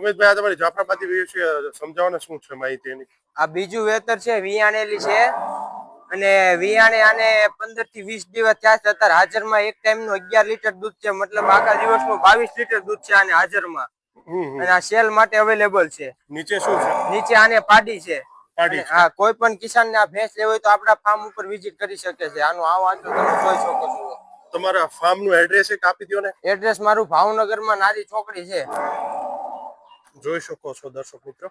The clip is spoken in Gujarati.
ઉમેશભાઈ, આ તમારી જાફરાબાદી વિશે સમજાવવાના શું છે માહિતી એની? આ બીજું વેતર છે, વિયાણેલી છે અને વિયાણે આને 15 થી 20 દિવસ થયા છે. અત્યારે હાજરમાં એક ટાઈમ નું 11 લીટર દૂધ છે, મતલબ આખા દિવસમાં 22 લીટર દૂધ છે આને હાજરમાં. અને આ સેલ માટે અવેલેબલ છે. નીચે શું છે? નીચે આને પાડી છે. હા, કોઈ પણ કિસાન ને આ ભેંસ લેવી હોય તો આપડા ફાર્મ ઉપર વિઝિટ કરી શકે છે. આનું આવા તમે જોઈ શકો છો. તમારા ફાર્મ નું એડ્રેસ એક આપી દો ને. એડ્રેસ મારું ભાવનગર માં નારી ચોકડી છે. જોઈ શકો છો દર્શક મિત્રો.